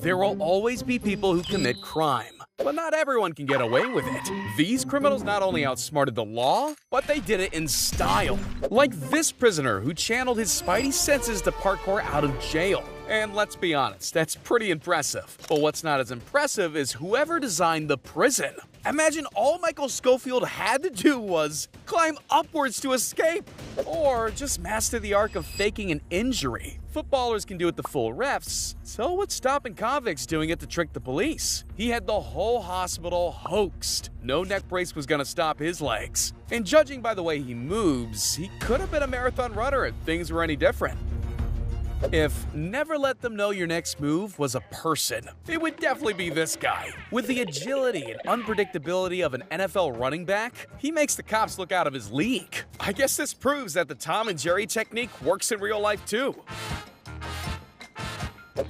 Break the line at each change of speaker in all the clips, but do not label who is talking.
There will always be people who commit crime, but not everyone can get away with it. These criminals not only outsmarted the law, but they did it in style. Like this prisoner who channeled his spidey senses to parkour out of jail. And let's be honest, that's pretty impressive. But what's not as impressive is whoever designed the prison. Imagine all Michael Scofield had to do was climb upwards to escape, or just master the art of faking an injury. Footballers can do it to fool refs, so what's stopping convicts doing it to trick the police? He had the whole hospital hoaxed. No neck brace was gonna stop his legs. And judging by the way he moves, he could have been a marathon runner if things were any different. If never let them know your next move was a person, it would definitely be this guy. With the agility and unpredictability of an NFL running back, he makes the cops look out of his league. I guess this proves that the Tom and Jerry technique works in real life too.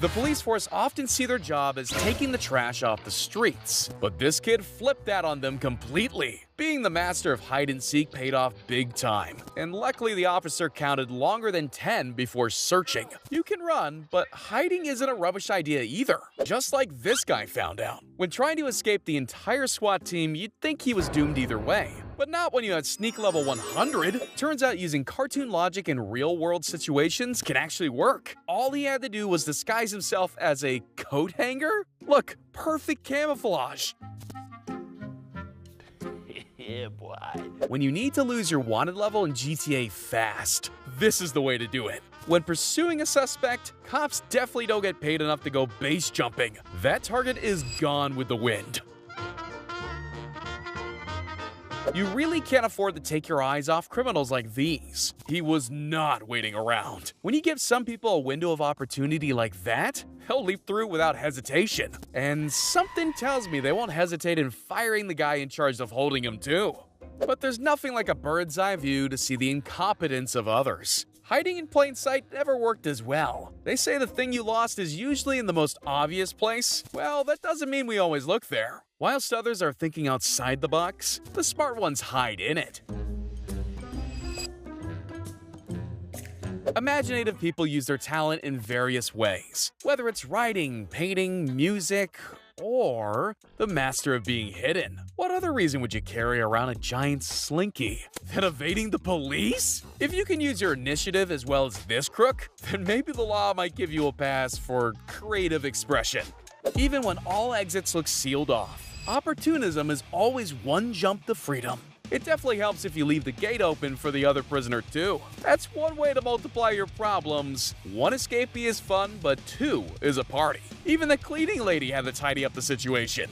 The police force often see their job as taking the trash off the streets, but this kid flipped that on them completely. Being the master of hide-and-seek paid off big time, and luckily the officer counted longer than 10 before searching. You can run, but hiding isn't a rubbish idea either, just like this guy found out. When trying to escape the entire SWAT team, you'd think he was doomed either way. But not when you had sneak level 100. Turns out using cartoon logic in real-world situations can actually work. All he had to do was disguise himself as a coat hanger? Look, perfect camouflage.
Yeah, boy.
When you need to lose your wanted level in GTA fast, this is the way to do it. When pursuing a suspect, cops definitely don't get paid enough to go base jumping. That target is gone with the wind. You really can't afford to take your eyes off criminals like these. He was not waiting around. When you give some people a window of opportunity like that, they'll leap through without hesitation. And something tells me they won't hesitate in firing the guy in charge of holding him too. But there's nothing like a bird's eye view to see the incompetence of others. Hiding in plain sight never worked as well. They say the thing you lost is usually in the most obvious place. Well, that doesn't mean we always look there. Whilst others are thinking outside the box, the smart ones hide in it. Imaginative people use their talent in various ways, whether it's writing, painting, music, or the master of being hidden. What other reason would you carry around a giant slinky than evading the police? If you can use your initiative as well as this crook, then maybe the law might give you a pass for creative expression. Even when all exits look sealed off, opportunism is always one jump to freedom. It definitely helps if you leave the gate open for the other prisoner too. That's one way to multiply your problems. One escapee is fun, but two is a party. Even the cleaning lady had to tidy up the situation.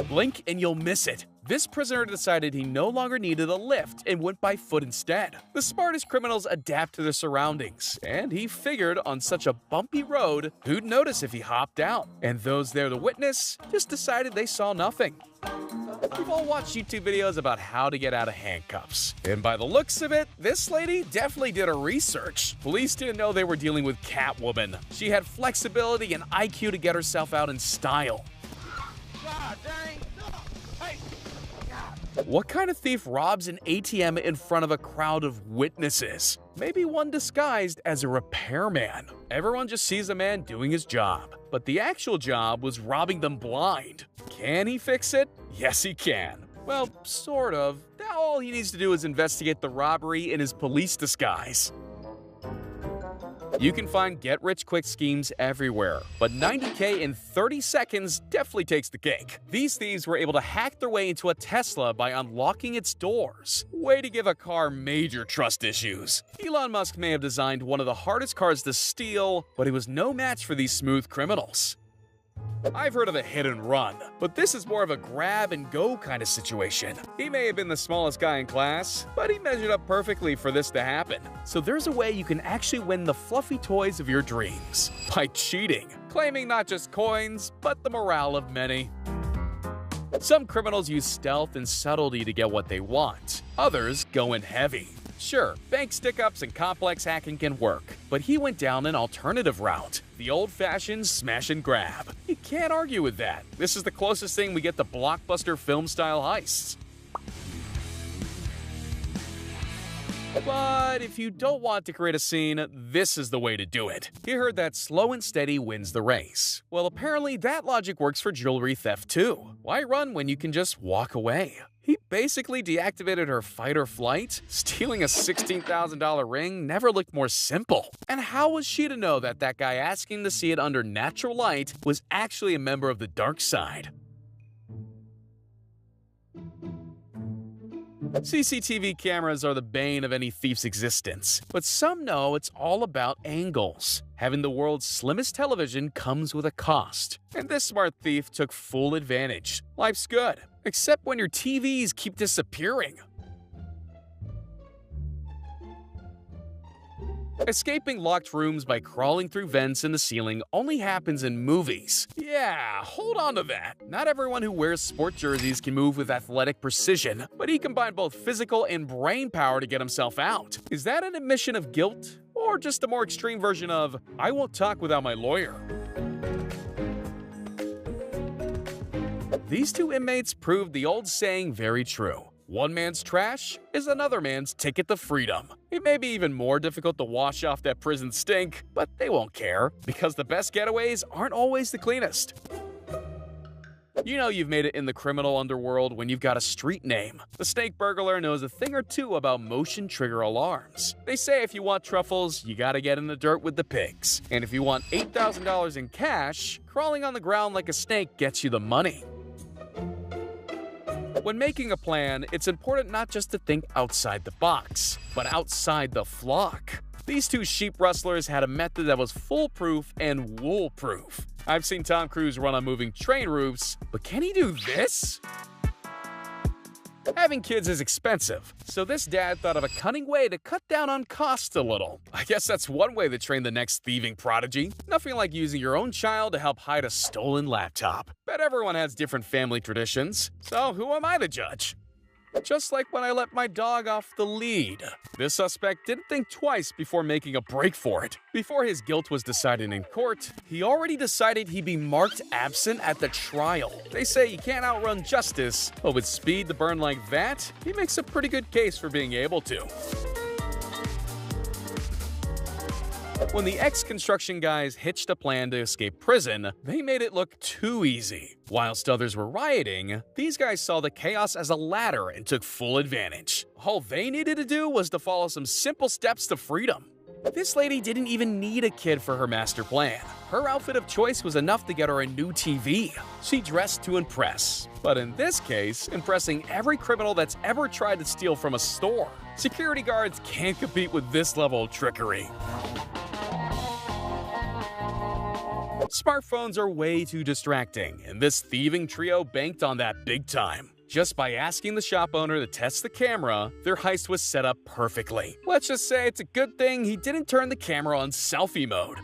Blink and you'll miss it. This prisoner decided he no longer needed a lift and went by foot instead. The smartest criminals adapt to their surroundings, and he figured on such a bumpy road, who'd notice if he hopped out? And those there to witness just decided they saw nothing. We've all watched YouTube videos about how to get out of handcuffs. And by the looks of it, this lady definitely did her research. Police didn't know they were dealing with Catwoman. She had flexibility and IQ to get herself out in style.
God dang. Hey.
What kind of thief robs an ATM in front of a crowd of witnesses? Maybe one disguised as a repairman. Everyone just sees a man doing his job, but the actual job was robbing them blind. Can he fix it? Yes, he can. Well, sort of. Now all he needs to do is investigate the robbery in his police disguise. You can find get-rich-quick schemes everywhere, but 90K in 30 seconds definitely takes the cake. These thieves were able to hack their way into a Tesla by unlocking its doors. Way to give a car major trust issues. Elon Musk may have designed one of the hardest cars to steal, but he was no match for these smooth criminals. I've heard of a hit and run, but this is more of a grab and go kind of situation. He may have been the smallest guy in class, but he measured up perfectly for this to happen. So there's a way you can actually win the fluffy toys of your dreams by cheating, claiming not just coins, but the morale of many. Some criminals use stealth and subtlety to get what they want. Others go in heavy. Sure, bank stick-ups and complex hacking can work, but he went down an alternative route, the old-fashioned smash and grab. You can't argue with that. This is the closest thing we get to blockbuster film-style heists. But if you don't want to create a scene, this is the way to do it. He heard that slow and steady wins the race. Well, apparently that logic works for jewelry theft too. Why run when you can just walk away? He basically deactivated her fight or flight. Stealing a $16,000 ring never looked more simple. And how was she to know that that guy asking to see it under natural light was actually a member of the dark side? CCTV cameras are the bane of any thief's existence, but some know it's all about angles. Having the world's slimmest television comes with a cost, and this smart thief took full advantage. Life's good, except when your TVs keep disappearing. Escaping locked rooms by crawling through vents in the ceiling only happens in movies. Yeah, hold on to that. Not everyone who wears sport jerseys can move with athletic precision, but he combined both physical and brain power to get himself out. Is that an admission of guilt? Or just a more extreme version of, I won't talk without my lawyer? These two inmates proved the old saying very true. One man's trash is another man's ticket to freedom. It may be even more difficult to wash off that prison stink, but they won't care, because the best getaways aren't always the cleanest. You know you've made it in the criminal underworld when you've got a street name. The snake burglar knows a thing or two about motion trigger alarms. They say if you want truffles, you gotta get in the dirt with the pigs. And if you want $8,000 in cash, crawling on the ground like a snake gets you the money. When making a plan, it's important not just to think outside the box, but outside the flock. These two sheep rustlers had a method that was foolproof and wool-proof. I've seen Tom Cruise run on moving train roofs, but can he do this? Having kids is expensive, so this dad thought of a cunning way to cut down on costs a little. I guess that's one way to train the next thieving prodigy. Nothing like using your own child to help hide a stolen laptop. Bet everyone has different family traditions, so who am I to judge? Just like when I let my dog off the lead. This suspect didn't think twice before making a break for it. Before his guilt was decided in court, he already decided he'd be marked absent at the trial. They say you can't outrun justice, but with speed to burn like that, he makes a pretty good case for being able to. When the ex-construction guys hitched a plan to escape prison, they made it look too easy. Whilst others were rioting, these guys saw the chaos as a ladder and took full advantage. All they needed to do was to follow some simple steps to freedom. This lady didn't even need a kid for her master plan. Her outfit of choice was enough to get her a new TV. She dressed to impress. But in this case, impressing every criminal that's ever tried to steal from a store. Security guards can't compete with this level of trickery. Smartphones are way too distracting, and this thieving trio banked on that big time. Just by asking the shop owner to test the camera, their heist was set up perfectly. Let's just say it's a good thing he didn't turn the camera on selfie mode.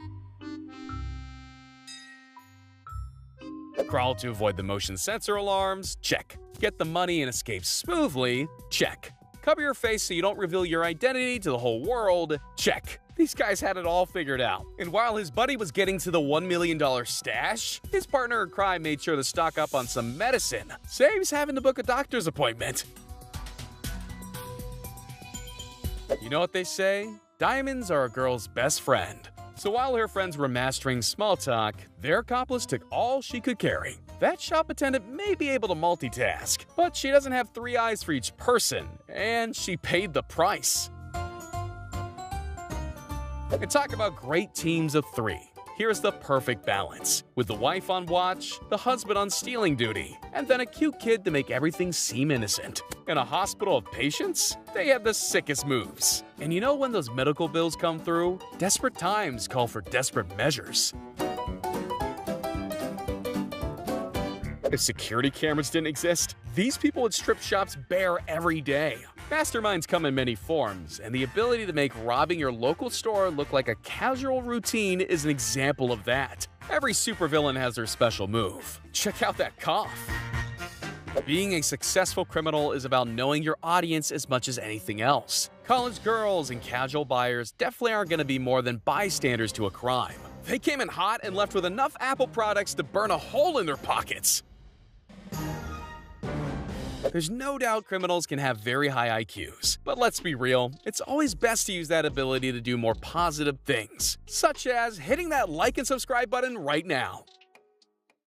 Crawl to avoid the motion sensor alarms? Check. Get the money and escape smoothly? Check. Cover your face so you don't reveal your identity to the whole world? Check. These guys had it all figured out. And while his buddy was getting to the $1 million stash, his partner in crime made sure to stock up on some medicine. Saves having to book a doctor's appointment. You know what they say? Diamonds are a girl's best friend. So while her friends were mastering small talk, their accomplice took all she could carry. That shop attendant may be able to multitask, but she doesn't have 3 eyes for each person, and she paid the price. And talk about great teams of 3. Here's the perfect balance, with the wife on watch, the husband on stealing duty, and then a cute kid to make everything seem innocent. In a hospital of patients, they have the sickest moves. And you know when those medical bills come through? Desperate times call for desperate measures. If security cameras didn't exist, these people would strip shops bare every day. Masterminds come in many forms, and the ability to make robbing your local store look like a casual routine is an example of that. Every supervillain has their special move. Check out that cough. Being a successful criminal is about knowing your audience as much as anything else. College girls and casual buyers definitely aren't going to be more than bystanders to a crime. They came in hot and left with enough Apple products to burn a hole in their pockets. There's no doubt criminals can have very high IQs, but let's be real, it's always best to use that ability to do more positive things, such as hitting that like and subscribe button right now.